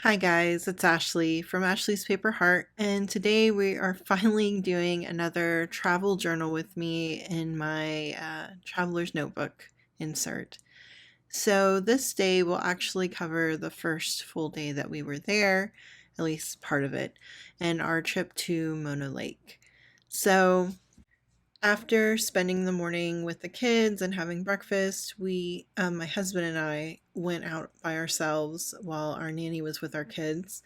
Hi guys, it's Ashley from Ashley's Paper Heart, and today we are finally doing another travel journal with me in my traveler's notebook insert. So this day will actually cover the first full day that we were there, at least part of it, and our trip to Mono Lake. So after spending the morning with the kids and having breakfast, my husband and I, went out by ourselves while our nanny was with our kids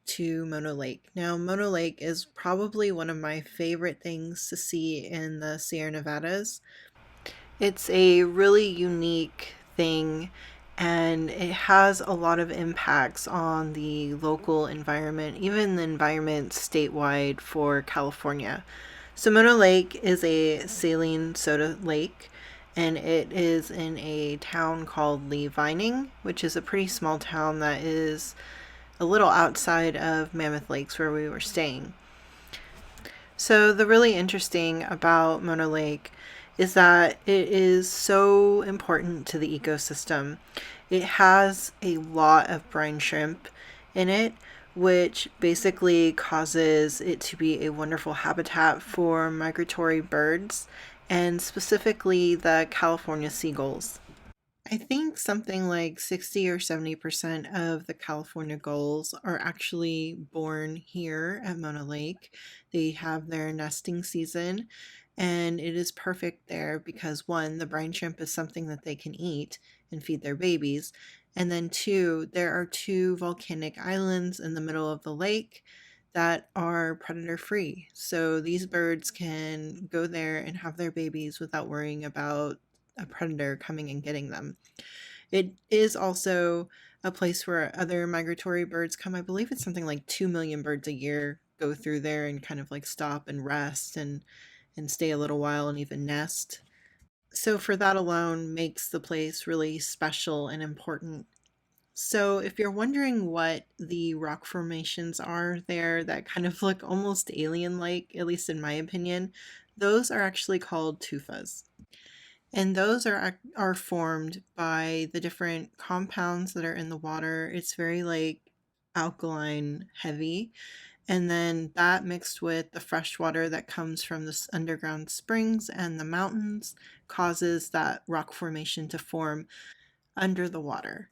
to Mono Lake. Now, Mono Lake is probably one of my favorite things to see in the Sierra Nevadas. It's a really unique thing and it has a lot of impacts on the local environment, even the environment statewide for California. So Mono Lake is a saline soda lake, and it is in a town called Lee Vining, which is a pretty small town that is a little outside of Mammoth Lakes where we were staying. So the really interesting about Mono Lake is that it is so important to the ecosystem. It has a lot of brine shrimp in it, which basically causes it to be a wonderful habitat for migratory birds, and specifically the California seagulls. I think something like 60 or 70% of the California gulls are actually born here at Mona Lake. They have their nesting season, and it is perfect there because one, the brine shrimp is something that they can eat and feed their babies. And then two, there are two volcanic islands in the middle of the lake that are predator free. So these birds can go there and have their babies without worrying about a predator coming and getting them. It is also a place where other migratory birds come. I believe it's something like 2 million birds a year go through there and kind of like stop and rest and stay a little while and even nest. So for that alone makes the place really special and important. So if you're wondering what the rock formations are there that kind of look almost alien-like, at least in my opinion, those are actually called tufas. And those are formed by the different compounds that are in the water. It's very like alkaline heavy. And then that mixed with the fresh water that comes from the underground springs and the mountains causes that rock formation to form under the water.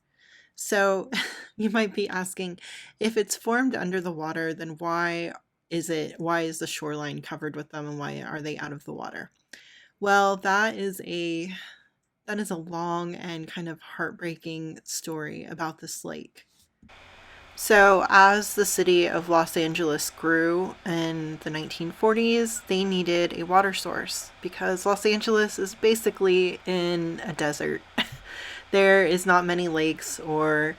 So you might be asking, if it's formed under the water, then why is the shoreline covered with them and why are they out of the water? Well, that is a long and kind of heartbreaking story about this lake. So, as the city of Los Angeles grew in the 1940s, they needed a water source because Los Angeles is basically in a desert. There is not many lakes or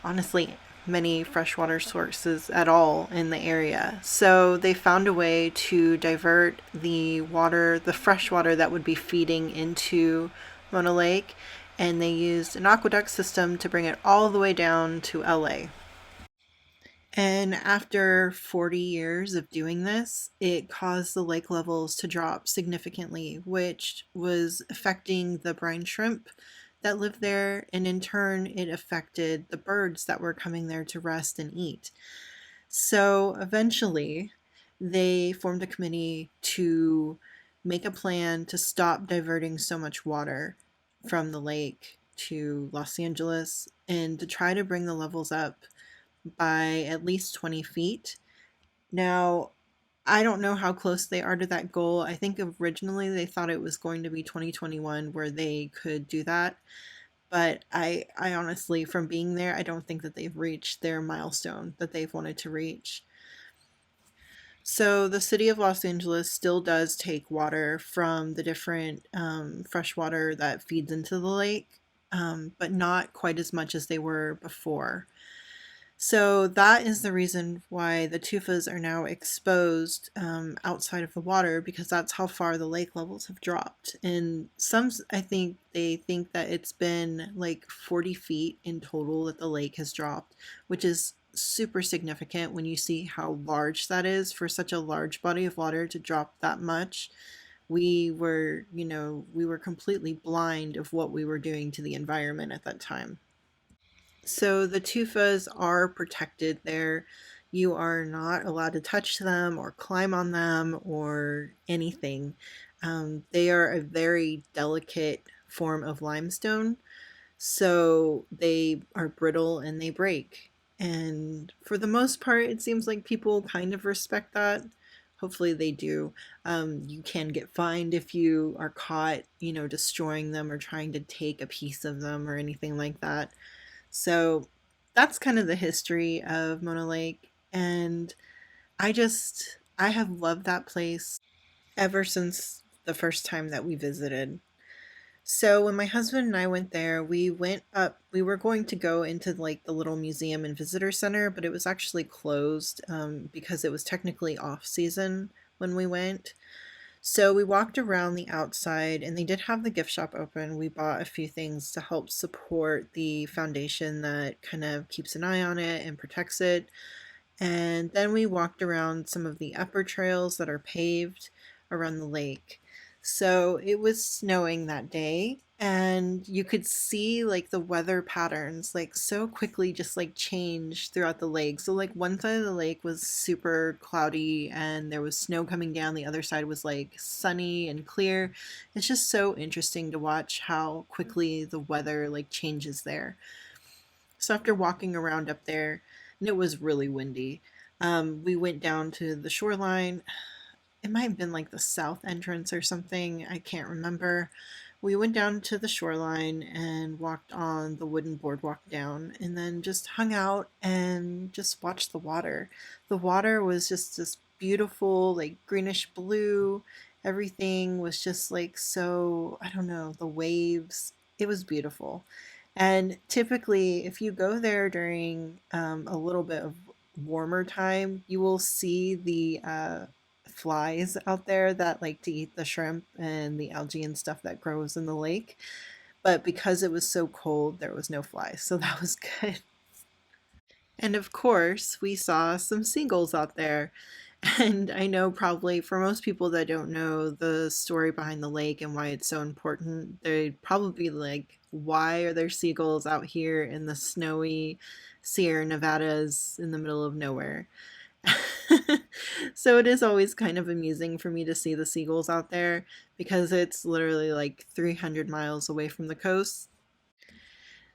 honestly many freshwater sources at all in the area. So they found a way to divert the water, the fresh water that would be feeding into Mona Lake, and they used an aqueduct system to bring it all the way down to LA. And after 40 years of doing this, it caused the lake levels to drop significantly, which was affecting the brine shrimp that lived there, and in turn, it affected the birds that were coming there to rest and eat. So eventually, they formed a committee to make a plan to stop diverting so much water from the lake to Los Angeles and to try to bring the levels up by at least 20 feet. Now, I don't know how close they are to that goal. I think originally they thought it was going to be 2021 where they could do that. But I honestly, from being there, I don't think that they've reached their milestone that they've wanted to reach. So the city of Los Angeles still does take water from the different fresh water that feeds into the lake, but not quite as much as they were before. So that is the reason why the tufas are now exposed outside of the water, because that's how far the lake levels have dropped. And some, I think they think that it's been like 40 feet in total that the lake has dropped, which is super significant when you see how large that is for such a large body of water to drop that much. We were completely blind of what we were doing to the environment at that time. So the tufas are protected there. You are not allowed to touch them or climb on them or anything. They are a very delicate form of limestone, so they are brittle and they break. And for the most part, it seems like people kind of respect that. Hopefully they do. You can get fined if you are caught, destroying them or trying to take a piece of them or anything like that. So that's kind of the history of Mona Lake. And I have loved that place ever since the first time that we visited. So when my husband and I went there, we went up, we were going to go into like the little museum and visitor center, but it was actually closed because it was technically off season when we went. So we walked around the outside and they did have the gift shop open. We bought a few things to help support the foundation that kind of keeps an eye on it and protects it. And then we walked around some of the upper trails that are paved around the lake. So it was snowing that day, and you could see like the weather patterns like so quickly just like change throughout the lake. So like one side of the lake was super cloudy and there was snow coming down, the other side was like sunny and clear. It's just so interesting to watch how quickly the weather like changes there. So after walking around up there, and it was really windy, we went down to the shoreline. It might have been like the south entrance or something. I can't remember. We went down to the shoreline and walked on the wooden boardwalk down and then just hung out and just watched the water. The water was just this beautiful, like greenish blue. Everything was just like so, I don't know, the waves. It was beautiful. And typically, if you go there during a little bit of warmer time, you will see the flies out there that like to eat the shrimp and the algae and stuff that grows in the lake. But because it was so cold, there was no flies, so that was good. And of course, we saw some seagulls out there. And I know probably for most people that don't know the story behind the lake and why it's so important, they'd probably be like, why are there seagulls out here in the snowy Sierra Nevadas in the middle of nowhere? So it is always kind of amusing for me to see the seagulls out there because it's literally like 300 miles away from the coast.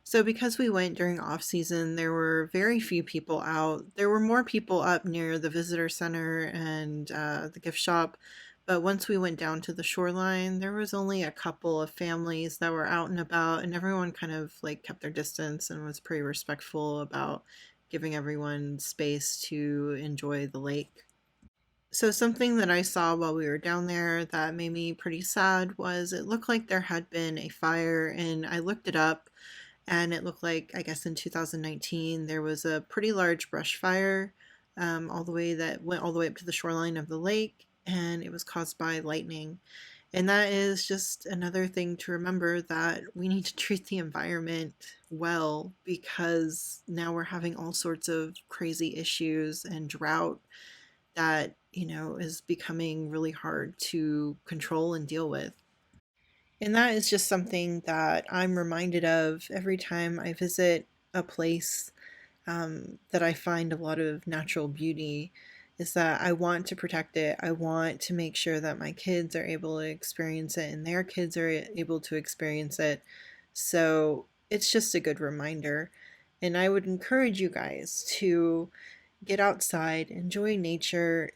So because we went during off season, there were very few people out. There were more people up near the visitor center and the gift shop, but once we went down to the shoreline, there was only a couple of families that were out and about, and everyone kind of like kept their distance and was pretty respectful about giving everyone space to enjoy the lake. So something that I saw while we were down there that made me pretty sad was it looked like there had been a fire, and I looked it up, and it looked like, I guess in 2019 there was a pretty large brush fire, all the way that went all the way up to the shoreline of the lake, and it was caused by lightning. And that is just another thing to remember, that we need to treat the environment well, because now we're having all sorts of crazy issues and drought that, is becoming really hard to control and deal with. And that is just something that I'm reminded of every time I visit a place that I find a lot of natural beauty, is that I want to protect it. I want to make sure that my kids are able to experience it and their kids are able to experience it. So it's just a good reminder. And I would encourage you guys to get outside, enjoy nature,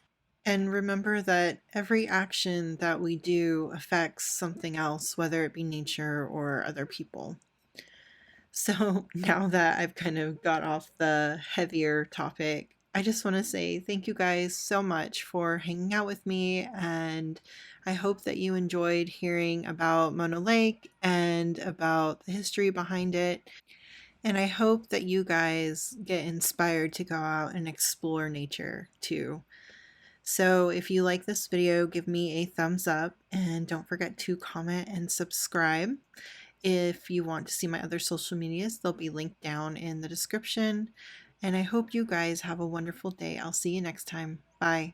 and remember that every action that we do affects something else, whether it be nature or other people. So now that I've kind of got off the heavier topic, I just want to say thank you guys so much for hanging out with me. And I hope that you enjoyed hearing about Mono Lake and about the history behind it. And I hope that you guys get inspired to go out and explore nature too. So if you like this video, give me a thumbs up and don't forget to comment and subscribe. If you want to see my other social medias, they'll be linked down in the description. And I hope you guys have a wonderful day. I'll see you next time. Bye.